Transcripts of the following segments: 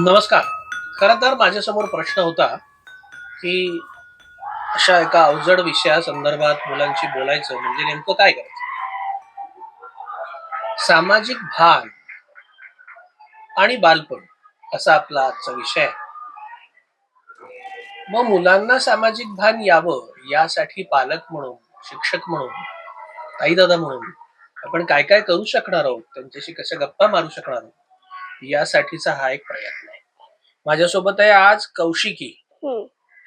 नमस्कार. खरं तर माझ्यासमोर प्रश्न होता की अशा एका अवजड विषयासंदर्भात मुलांशी बोलायचं म्हणजे नेमकं काय करायचं. सामाजिक भान आणि बालपण असा आपला आजचा विषय आहे. मग मुलांना सामाजिक भान यावं यासाठी पालक म्हणून, शिक्षक म्हणून, आई दादा म्हणून आपण काय काय करू शकणार आहोत, त्यांच्याशी कशा गप्पा मारू शकणार आहोत यासाठीचा हा एक प्रयत्न आहे. माझ्यासोबत आहे आज कौशिकी.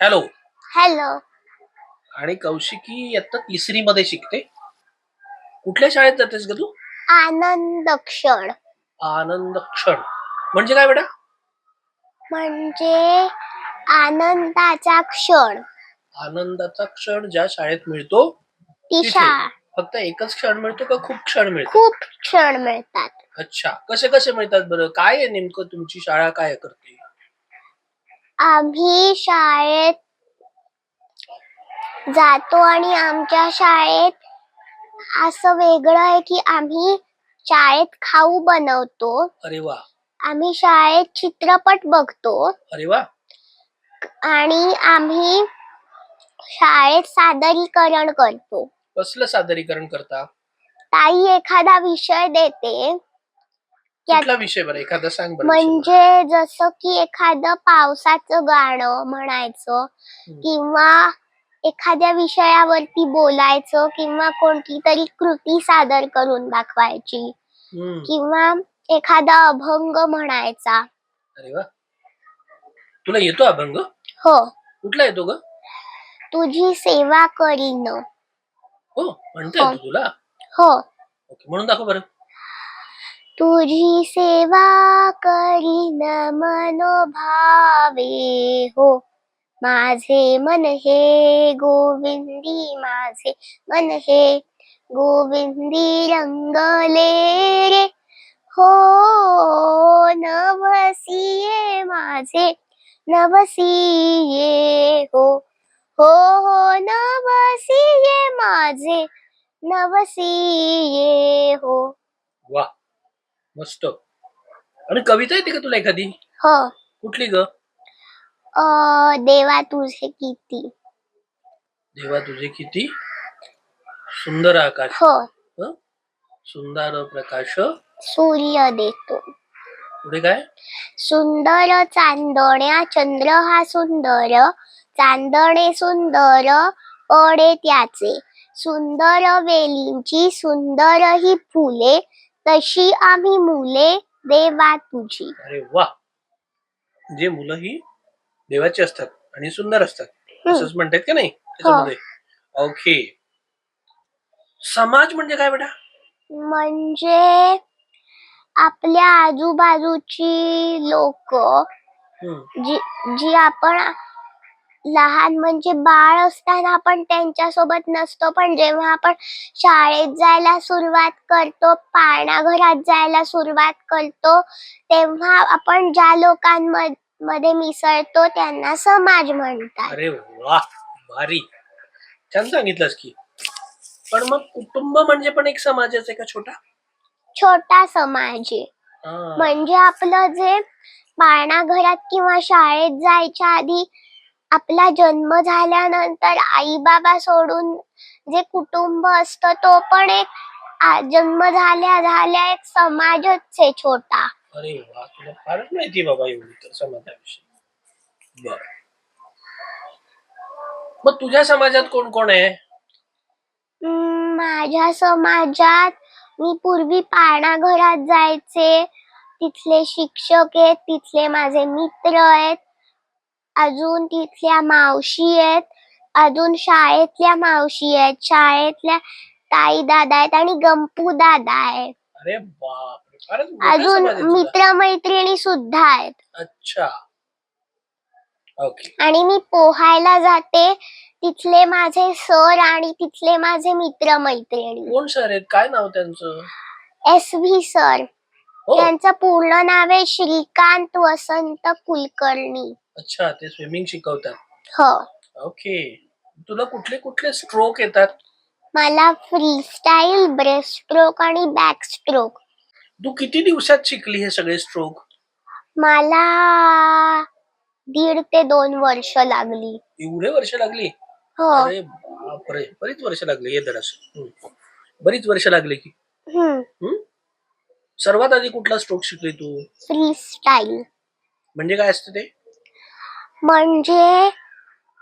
हॅलो. हॅलो. आणि कौशिकी इयत्ता 3री मध्ये शिकते. कुठल्या शाळेत जातेस ग तू? आनंद क्षण. आनंद क्षण म्हणजे काय बेटा? म्हणजे आनंदाचा क्षण. आनंदाचा क्षण ज्या शाळेत मिळतो ती शाळा. फक्त एकच क्षण मिळतो का खूप क्षण मिळतात? खूप क्षण मिळतात. अच्छा, कसे कसे मिळतात बरं? काय आहे नेमकं, तुमची शाळा काय करते? आम्ही शाळेत जातो आणि आमच्या शाळेत असं वेगळं आहे की आम्ही शाळेत खाऊ बनवतो. अरे वा. आम्ही शाळेत चित्रपट बघतो. अरे वा. आणि आम्ही शाळेत सादरीकरण करतो. कसलं सादरीकरण करता? ताई एखादा विषय देते. कुठला विषय बरं, एखादा सांग बरं. म्हणजे जसं की एखादं पावसाचं गाणं म्हणायचं किंवा एखाद्या विषयावरती बोलायचं किंवा कोणती तरी कृती सादर करून दाखवायची किंवा एखादा अभंग म्हणायचा. अरे वा. तुला येतो अभंग? हो. कुठला येतो ग? तुझी सेवा करीन. हो, म्हणता येतो तुला? हो. ओके, म्हणून दाखव बरं. तुझी सेवा करीन मनोभावे हो, माझे मन हे गोविंदी, माझे मन हे गोविंदी रंगले रे हो, नवसिये माझे नवसिये हो, हो हो नवसिये माझे नवसिये हो. वा, मस्त. आणि कविता येते का तुला एखादी? हो. कुठली ग? देवा तुझे किती. देवा तुझे किती सुंदर आकाश. हो. सुंदर प्रकाश सूर्य देतो. पुढे काय? सुंदर चांदण्या चंद्र हा सुंदर, चांदणे सुंदर पडे त्याचे, सुंदर वेलींची सुंदर ही फुले, तशी आम्ही मुले देवा तुझी. अरे वा. जे मुलं ही देवाची असतात आणि सुंदर असतात असंच म्हणतात का नाही त्याच्यामध्ये? ओके. समाज म्हणजे काय बेटा? म्हणजे आपल्या आजूबाजूची लोक जी आपण लहान म्हणजे बाळ असताना आपण त्यांच्या सोबत नसतो, पण जेव्हा आपण शाळेत जायला सुरुवात करतो, पाळणाघरात जायला सुरुवात करतो, तेव्हा आपण ज्या लोकांमध्ये मिसळतो त्यांना समाज म्हणतात. अरे वा, भारी, छान सांगितलंस की. पण मग कुटुंब म्हणजे पण एक समाजच आहे का? छोटा छोटा समाज आहे. म्हणजे आपलं जे पाळणा घरात किंवा शाळेत जायच्या आधी आपला जन्म झाल्यानंतर आई बाबा सोडून जे कुटुंब असतं तो पण एक जन्म झाल्या झाल्या एक समाजच आहे छोटा. अरे वा, तुला फारच माहिती बाबा एवढी तर समाजाविषयी. बर, मग तुझ्या समाजात कोण कोण आहे? माझ्या समाजात मी पूर्वी पाळणा घरात जायचे, तिथले शिक्षक आहेत, तिथले माझे मित्र आहेत, अजून तिथल्या मावशी आहेत, अजून शाळेतल्या मावशी आहेत, शाळेतल्या ताई दादा आहेत आणि गंपू दादा आहे. अरे बापरे, फारच मोठा अजून समाज आहे तुझा. मित्रमैत्रिणी सुद्धा आहेत. अच्छा, ओके. आणि मी पोहायला जाते, तिथले माझे सर आणि तिथले माझे मित्रमैत्रिणी. कोण सर आहेत, काय नाव त्यांचं? SV sir. हो, त्यांचं पूर्ण नाव आहे श्रीकांत वसंत कुलकर्णी. अच्छा, ते स्विमिंग शिकवतात. हो. ओके. तुला कुठले कुठले स्ट्रोक येतात? मला फ्रीस्टाईल, ब्रेस्टस्ट्रोक आणि बॅकस्ट्रोक. तू किती दिवसात शिकली हे सगळे स्ट्रोक? मला 1.5 ते 2 वर्ष लागली. एवढे वर्ष लागली? हो. अरे बापरे, बरीच वर्ष लागली. ये दरअसल बरीच वर्ष लागली की. हम्म? सर्वात आधी कुठला स्ट्रोक शिकली तू? फ्रीस्टाईल म्हणजे काय असतं ते? म्हणजे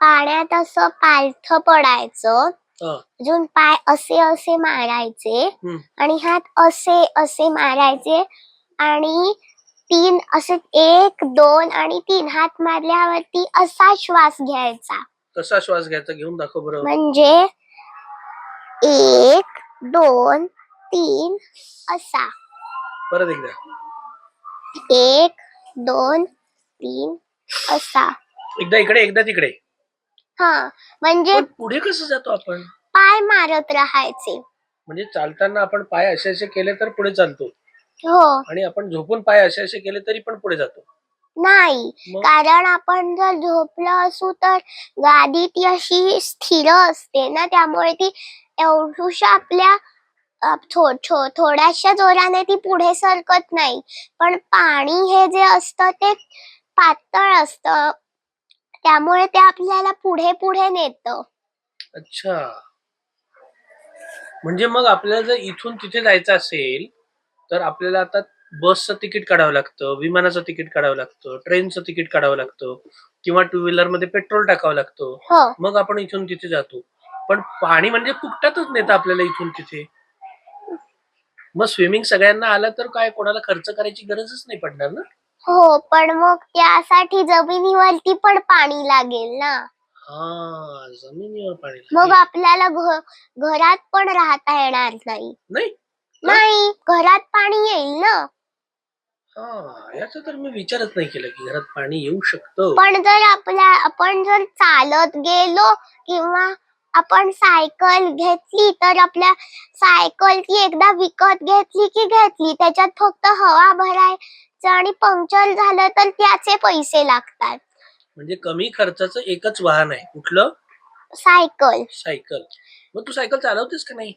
पाण्यात असं पालथं पडायचं, हा. अजून पाय असे असे मारायचे आणि हात असे असे मारायचे आणि 3 असे 1 2 आणि 3 हात मारल्यावरती असा श्वास घ्यायचा. कसा श्वास घ्यायचा, घेऊन दाखव बरं. म्हणजे 1 2 3 असा. परत एकदा. 1 2 3 असा. एकदा इकडे एकदा तिकडे. हा, म्हणजे पण पुढे कसं जातो आपण? पाय मारत राहायचे. म्हणजे चालताना आपण पाय असे असे केले तर पुढे चालतो, हो. आणि आपण झोपून पाय असे असे केले तरी पण पुढे जातो. नाही, मग? कारण आपण जर झोपलो असू तर गादी ती अशी स्थिर असते ना, त्यामुळे ती एवढूशा आपल्या थोड्याशा जोराने ती पुढे सरकत नाही. पण पाणी हे जे असतं ते पातळ असतं, त्यामुळे ते आपल्याला पुढे पुढे नेतं. अच्छा, म्हणजे मग आपल्याला जर इथून तिथे जायचं असेल तर आपल्याला आता बसचं तिकीट काढावं लागतं, विमानाचं तिकीट काढावं लागतं, ट्रेनचं तिकीट काढावं लागतं, किंवा 2 व्हीलर मध्ये पेट्रोल टाकावं लागतं. हो. मग आपण इथून तिथे जातो. पण पाणी म्हणजे फुकटातच नेतं आपल्याला इथून तिथे. मग स्विमिंग सगळ्यांना आलं तर काय कोणाला खर्च करायची गरजच नाही पडणार ना? हो, पण मग त्यासाठी जमिनीवरती पण पाणी लागेल ना. हा, जमिनीवर पाणी मग लागेल. आपल्याला घरात पण राहता येणार नाही. नाही. नाही, घरात पाणी येईल ना. हा, याचा तर मी विचारच नाही केला की घरात पाणी येऊ शकतं. पण जर आपण जर चालत गेलो किंवा आपण सायकल घेतली तर आपल्या सायकलची एकदा विकत घेतली की घेतली, त्याच्यात फक्त हवा भरायचं आणि पंक्चर झालं तर त्याचे पैसे लागतात. म्हणजे कमी खर्चाचं एकच वाहन आहे, कुठलं? सायकल. सायकल. मग तू सायकल चालवतेस का नाही?